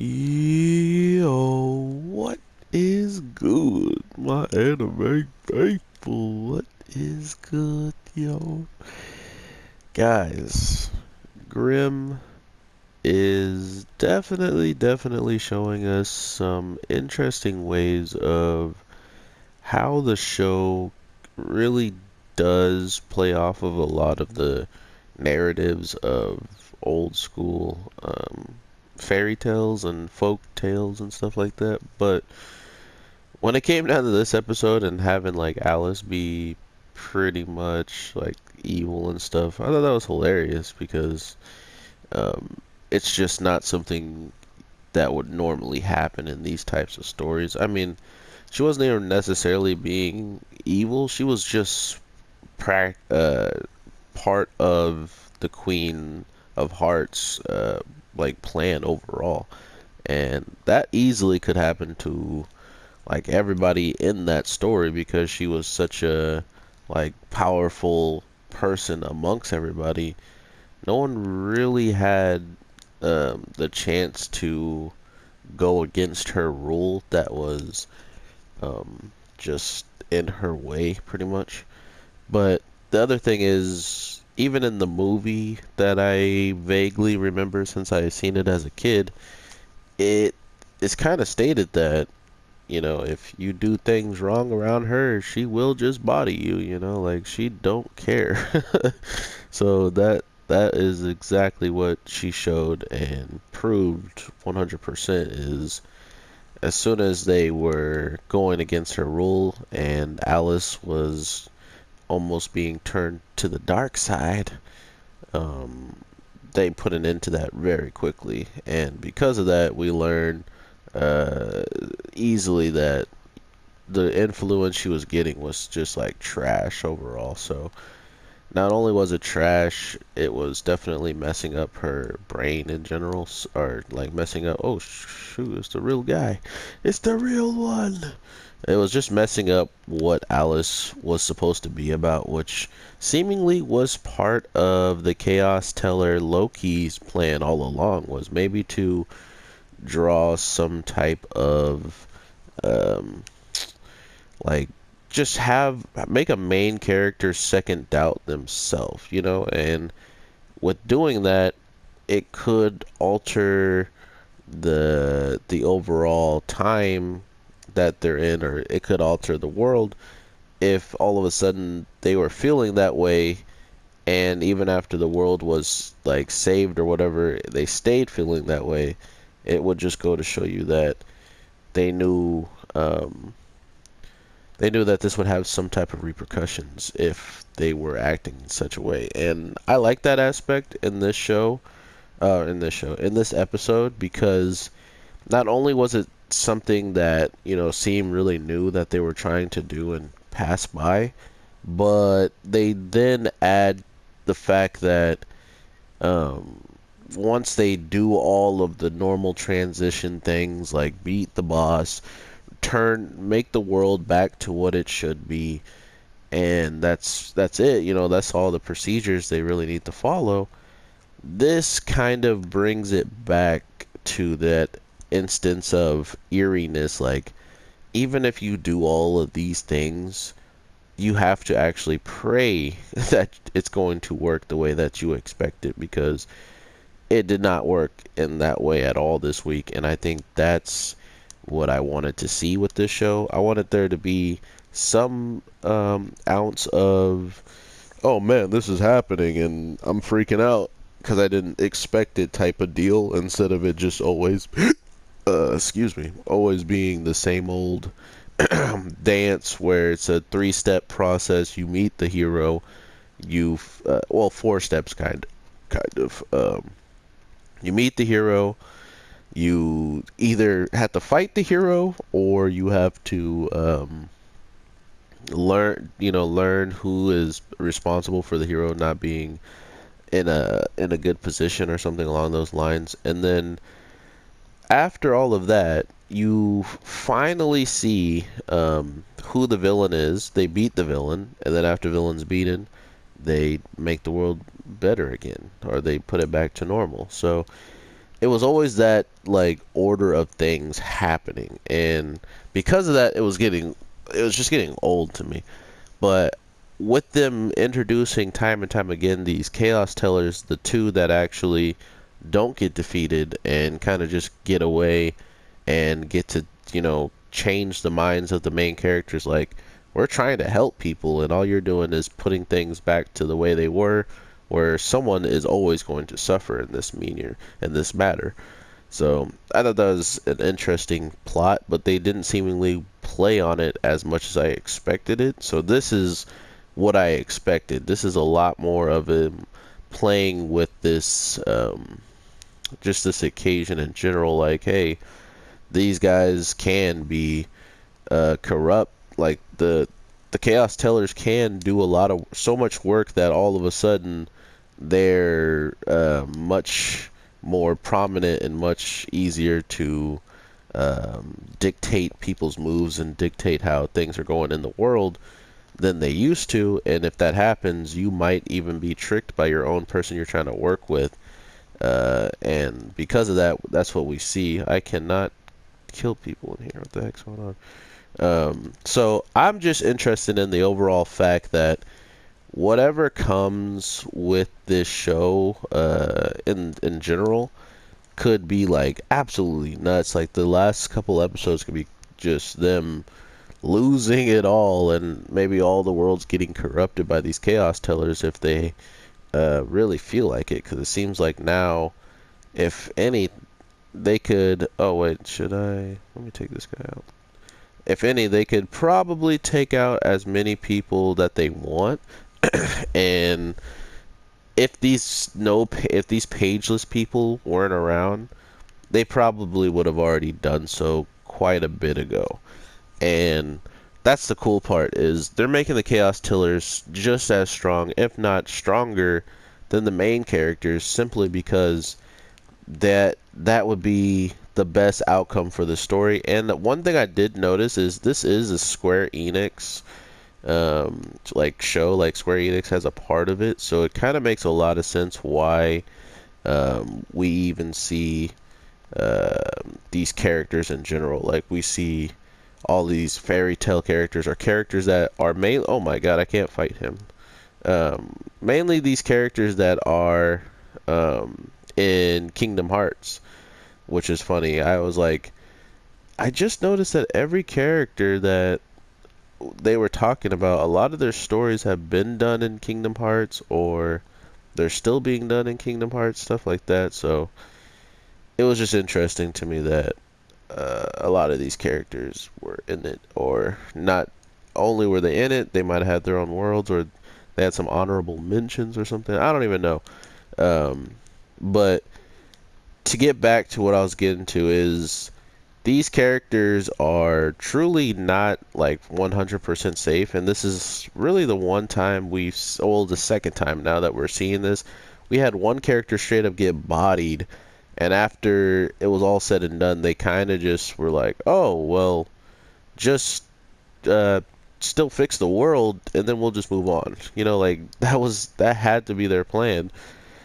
Yo, what is good, my anime faithful? What is good, yo? Guys, Grimm is definitely showing us some interesting ways of how the show really does play off of a lot of the narratives of old school fairy tales and folk tales and stuff like that. But when it came down to this episode and having like Alice be pretty much like evil and stuff, I thought that was hilarious because um, it's just not something that would normally happen in these types of stories. I mean, she wasn't even necessarily being evil. She was just part of the Queen of Hearts like plan overall, and that easily could happen to like everybody in that story because she was such a like powerful person amongst everybody. No one really had the chance to go against her rule that was just in her way, pretty much. But the other thing is, even in the movie that I vaguely remember since I seen it as a kid, it is kind of stated that, if you do things wrong around her, she will just body you, like she don't care. So that is exactly what she showed and proved 100% is as soon as they were going against her rule and Alice was almost being turned to the dark side, um, they put an end to that very quickly. And because of that, we learn uh, easily that the influence she was getting was just like trash overall. So not only was it trash, it was definitely messing up her brain in general, or like messing up. Oh shoot, it's the real guy. It's the real one. It was just messing up what Alice was supposed to be about, which seemingly was part of the Chaos Teller Loki's plan all along, was maybe to draw some type of um, like just have make a main character second doubt themselves, and with doing that, it could alter the overall time that they're in, or it could alter the world if all of a sudden they were feeling that way, and even after the world was like saved or whatever, they stayed feeling that way. It would just go to show you that they knew um, they knew that this would have some type of repercussions if they were acting in such a way. And I like that aspect in this show, in this episode, because not only was it something that, seemed really new that they were trying to do and pass by, but they then add the fact that um, once they do all of the normal transition things like beat the boss, make the world back to what it should be, and that's it. That's all the procedures they really need to follow. This kind of brings it back to that instance of eeriness. Like, even if you do all of these things, you have to actually pray that it's going to work the way that you expect it, because it did not work in that way at all this week. And I think that's what I wanted to see with this show. I wanted there to be some ounce of, oh man, this is happening and I'm freaking out because I didn't expect it type of deal, instead of it just always, excuse me, always being the same old dance where it's a three-step process. You meet the hero, well, four steps kind of. You meet the hero, you either have to fight the hero or you have to learn who is responsible for the hero not being in a good position or something along those lines. And then after all of that, you finally see who the villain is. They beat the villain, and then after villain's beaten, they make the world better again, or they put it back to normal. So it was always that like order of things happening, and because of that, it was just getting old to me. But with them introducing time and time again these chaos tellers, the two that actually don't get defeated and kind of just get away and get to, change the minds of the main characters. Like, we're trying to help people, and all you're doing is putting things back to the way they were, where someone is always going to suffer in this matter. So I thought that was an interesting plot, but they didn't seemingly play on it as much as I expected it. So this is what I expected. This is a lot more of a playing with this, just this occasion in general. Like, hey, these guys can be corrupt. Like the chaos tellers can do so much work that all of a sudden they're much more prominent and much easier to dictate people's moves and dictate how things are going in the world than they used to. And if that happens, you might even be tricked by your own person you're trying to work with. And because of that, that's what we see. I cannot kill people in here. What the heck's going on? So I'm just interested in the overall fact that whatever comes with this show, in general, could be like absolutely nuts. Like the last couple episodes could be just them losing it all, and maybe all the world's getting corrupted by these chaos tellers if they really feel like it. Because it seems like now, if any, they could. Oh wait, should I? Let me take this guy out. If any, they could probably take out as many people that they want, and if these pageless people weren't around, they probably would have already done so quite a bit ago. And that's the cool part, is they're making the chaos tillers just as strong, if not stronger, than the main characters, simply because that would be the best outcome for the story. And the one thing I did notice is this is a Square Enix like show. Like, Square Enix has a part of it, so it kind of makes a lot of sense why we even see these characters in general. Like, we see all these fairy tale characters, or characters that are main. Oh my god, I can't fight him. Mainly these characters that are in Kingdom Hearts, which is funny. I was like, I just noticed that every character that they were talking about, a lot of their stories have been done in Kingdom Hearts, or they're still being done in Kingdom Hearts, stuff like that. So it was just interesting to me that a lot of these characters were in it, or not only were they in it, they might have had their own worlds, or they had some honorable mentions or something. I don't even know. But to get back to what I was getting to, is these characters are truly not like 100% safe, and this is really the one time the second time now that we're seeing this. We had one character straight up get bodied, and after it was all said and done, they kind of just were like, oh, well, just uh, still fix the world, and then we'll just move on. Like, that had to be their plan.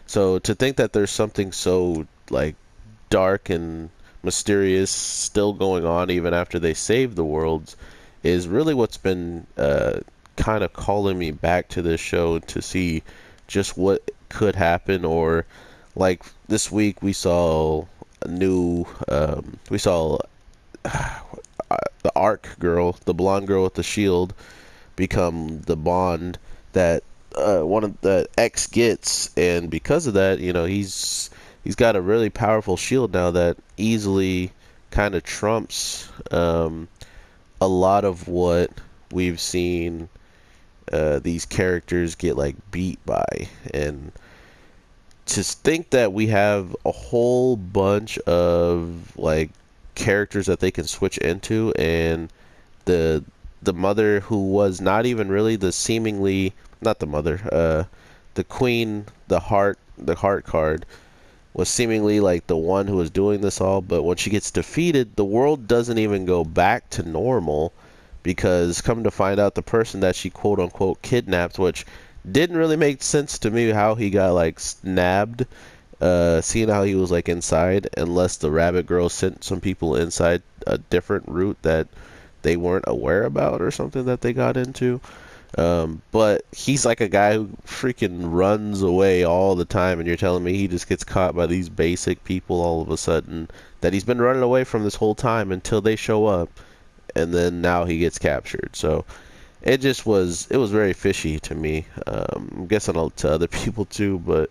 So to think that there's something so like dark and mysterious still going on even after they save the worlds is really what's been kind of calling me back to this show, to see just what could happen. Or like this week we saw we saw the Arc girl, the blonde girl with the shield, become the Bond that one of the X gets, and because of that, he's got a really powerful shield now that easily kind of trumps a lot of what we've seen these characters get like beat by. And to think that we have a whole bunch of like characters that they can switch into, and the mother, who was not even really the seemingly not the mother, the queen, the heart card, was seemingly like the one who was doing this all, but when she gets defeated, the world doesn't even go back to normal, because come to find out, the person that she quote unquote kidnapped, which didn't really make sense to me how he got like snabbed, seeing how he was like inside, unless the rabbit girl sent some people inside a different route that they weren't aware about or something that they got into. But he's like a guy who freaking runs away all the time, and you're telling me he just gets caught by these basic people all of a sudden that he's been running away from this whole time until they show up, and then now he gets captured. So it was very fishy to me. I'm guessing to other people too, but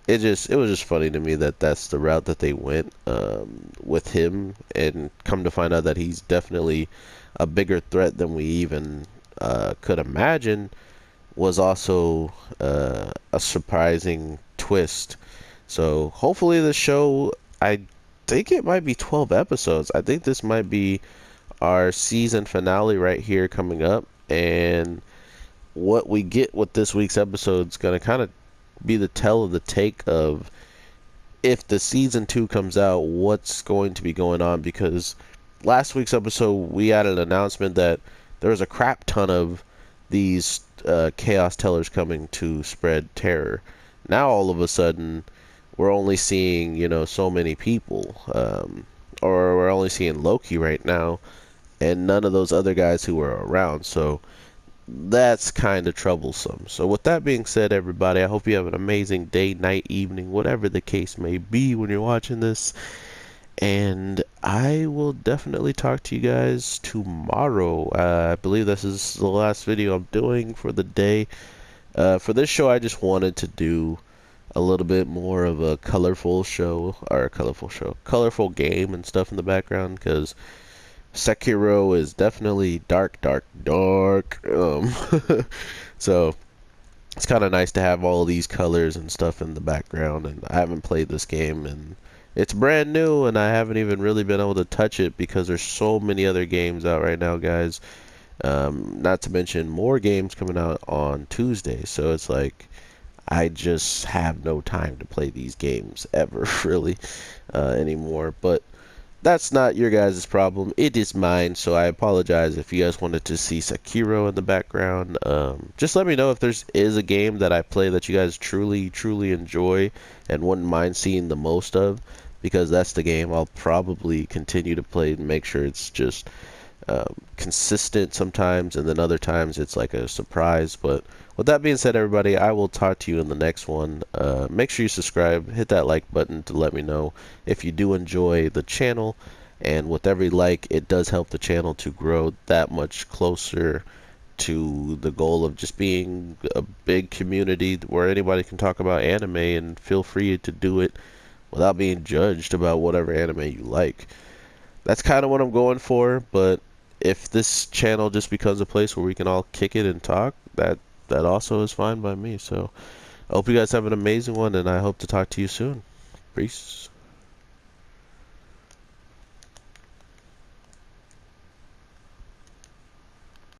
it was just funny to me that that's the route that they went with him, and come to find out that he's definitely a bigger threat than we even could imagine, was also a surprising twist. So hopefully the show, I think it might be 12 episodes. I think this might be our season finale right here coming up, and what we get with this week's episode is going to kind of be the tell of the take of if the season 2 comes out, what's going to be going on, because last week's episode we had an announcement that there was a crap ton of these chaos tellers coming to spread terror. Now all of a sudden we're only seeing, so many people, or we're only seeing Loki right now, and none of those other guys who were around. So that's kind of troublesome. So with that being said, everybody, I hope you have an amazing day, night, evening, whatever the case may be when you're watching this. And I will definitely talk to you guys tomorrow. I believe this is the last video I'm doing for the day. For this show, I just wanted to do a little bit more of a colorful colorful game and stuff in the background, because Sekiro is definitely dark, dark, dark. So it's kind of nice to have all these colors and stuff in the background. And I haven't played this game, and it's brand new, and I haven't even really been able to touch it because there's so many other games out right now, guys. Not to mention more games coming out on Tuesday. So it's like I just have no time to play these games ever, really, anymore. But that's not your guys' problem. It is mine, so I apologize if you guys wanted to see Sekiro in the background. Just let me know if is a game that I play that you guys truly, truly enjoy and wouldn't mind seeing the most of, because that's the game I'll probably continue to play and make sure it's just consistent sometimes, and then other times it's like a surprise. But with that being said, everybody, I will talk to you in the next one. Make sure you subscribe, hit that like button to let me know if you do enjoy the channel, and with every like, it does help the channel to grow that much closer to the goal of just being a big community where anybody can talk about anime, and feel free to do it without being judged about whatever anime you like. That's kind of what I'm going for. But if this channel just becomes a place where we can all kick it and talk, that also is fine by me. So I hope you guys have an amazing one, and I hope to talk to you soon. Peace.